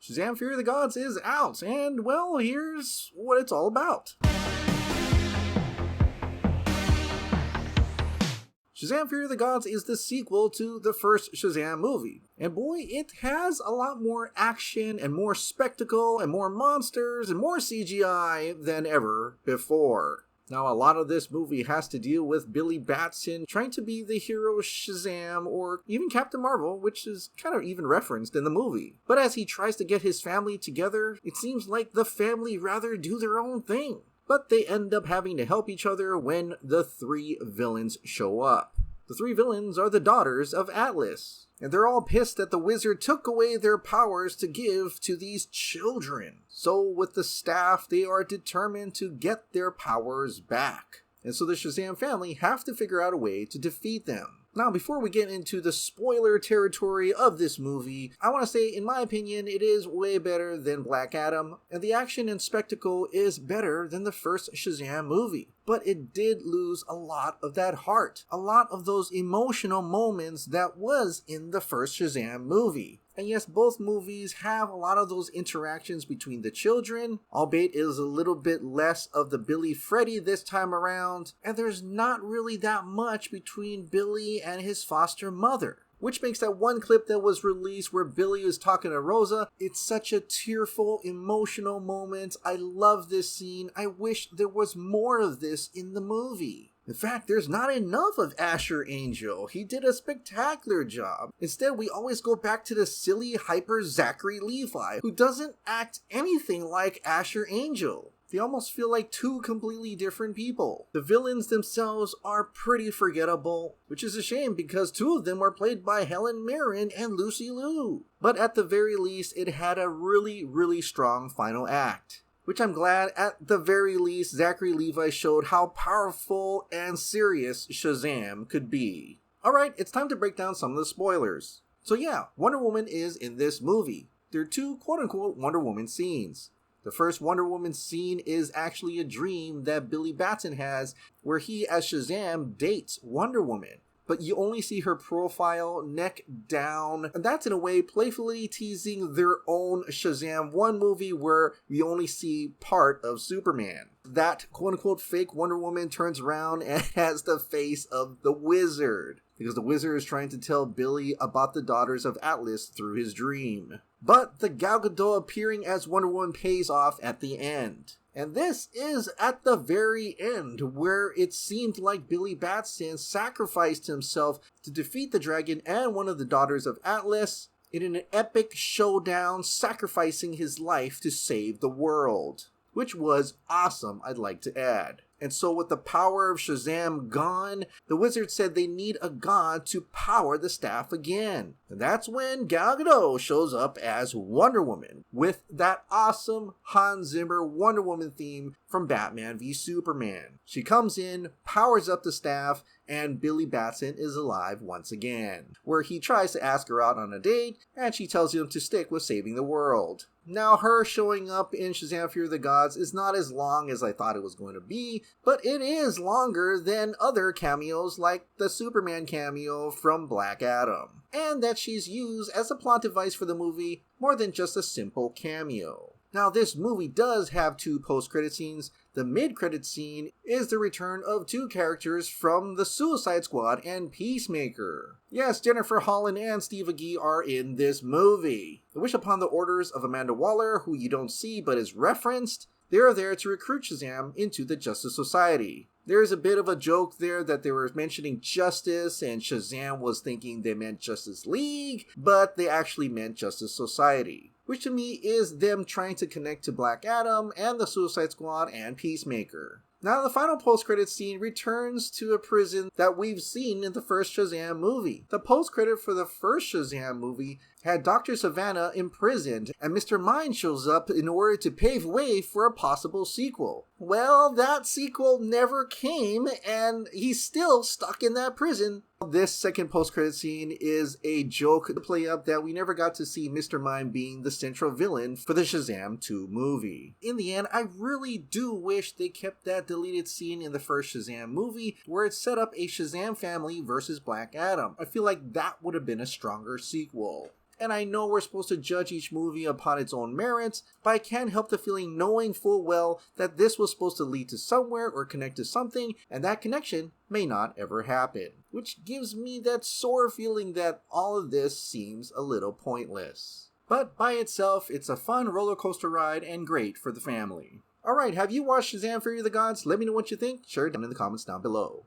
Shazam Fury of the Gods is out, and well, here's what it's all about. Shazam Fury of the Gods is the sequel to the first Shazam movie, and boy, it has a lot more action and more spectacle and more monsters and more CGI than ever before. Now, a lot of this movie has to deal with Billy Batson trying to be the hero Shazam, or even Captain Marvel, which is kind of even referenced in the movie. But as he tries to get his family together, it seems like the family rather do their own thing. But they end up having to help each other when the three villains show up. The three villains are the daughters of Atlas, and they're all pissed that the wizard took away their powers to give to these children. So with the staff, they are determined to get their powers back. And so the Shazam family have to figure out a way to defeat them. Now, before we get into the spoiler territory of this movie, I want to say, in my opinion, it is way better than Black Adam, and the action and spectacle is better than the first Shazam movie. But it did lose a lot of that heart, a lot of those emotional moments that was in the first Shazam movie. And yes, both movies have a lot of those interactions between the children, albeit it is a little bit less of the Billy Freddy this time around, and there's not really that much between Billy and his foster mother. Which makes that one clip that was released where Billy is talking to Rosa, it's such a tearful, emotional moment. I love this scene. I wish there was more of this in the movie. In fact, there's not enough of Asher Angel. He did a spectacular job. Instead, we always go back to the silly, hyper Zachary Levi, who doesn't act anything like Asher Angel. They almost feel like two completely different people. The villains themselves are pretty forgettable, which is a shame because two of them were played by Helen Mirren and Lucy Liu. But at the very least, it had a really, really strong final act. Which I'm glad, at the very least, Zachary Levi showed how powerful and serious Shazam could be. Alright, it's time to break down some of the spoilers. So yeah, Wonder Woman is in this movie. There are two quote-unquote Wonder Woman scenes. The first Wonder Woman scene is actually a dream that Billy Batson has, where he, as Shazam, dates Wonder Woman. But you only see her profile, neck down, and that's in a way playfully teasing their own Shazam 1 movie where we only see part of Superman. That quote-unquote fake Wonder Woman turns around and has the face of the Wizard, because the Wizard is trying to tell Billy about the daughters of Atlas through his dream. But the Gal Gadot appearing as Wonder Woman pays off at the end. And this is at the very end, where it seemed like Billy Batson sacrificed himself to defeat the dragon and one of the daughters of Atlas in an epic showdown, sacrificing his life to save the world. Which was awesome, I'd like to add. And so with the power of Shazam gone, the Wizard said they need a god to power the staff again. And that's when Gal Gadot shows up as Wonder Woman, with that awesome Hans Zimmer Wonder Woman theme from Batman v Superman. She comes in, powers up the staff, and Billy Batson is alive once again, where he tries to ask her out on a date, and she tells him to stick with saving the world. Now, her showing up in Shazam Fury of the Gods is not as long as I thought it was going to be, but it is longer than other cameos like the Superman cameo from Black Adam, and that she's used as a plot device for the movie more than just a simple cameo. Now, this movie does have two post-credit scenes. The mid-credit scene is the return of two characters from the Suicide Squad and Peacemaker. Yes, Jennifer Holland and Steve Agee are in this movie. The wish upon the orders of Amanda Waller, who you don't see but is referenced, they are there to recruit Shazam into the Justice Society. There is a bit of a joke there that they were mentioning Justice and Shazam was thinking they meant Justice League, but they actually meant Justice Society. Which to me is them trying to connect to Black Adam and the Suicide Squad and Peacemaker. Now the final post-credit scene returns to a prison that we've seen in the first Shazam movie. The post-credit for the first Shazam movie had Dr. Savannah imprisoned, and Mr. Mind shows up in order to pave way for a possible sequel. Well, that sequel never came, and he's still stuck in that prison. This second post-credit scene is a joke to play up that we never got to see Mr. Mind being the central villain for the Shazam 2 movie. In the end, I really do wish they kept that deleted scene in the first Shazam movie where it set up a Shazam family versus Black Adam. I feel like that would have been a stronger sequel. And I know we're supposed to judge each movie upon its own merits, but I can't help the feeling knowing full well that this was supposed to lead to somewhere or connect to something, and that connection may not ever happen. Which gives me that sore feeling that all of this seems a little pointless. But by itself, it's a fun roller coaster ride and great for the family. Alright, have you watched Shazam Fury of the Gods? Let me know what you think. Share it down in the comments down below.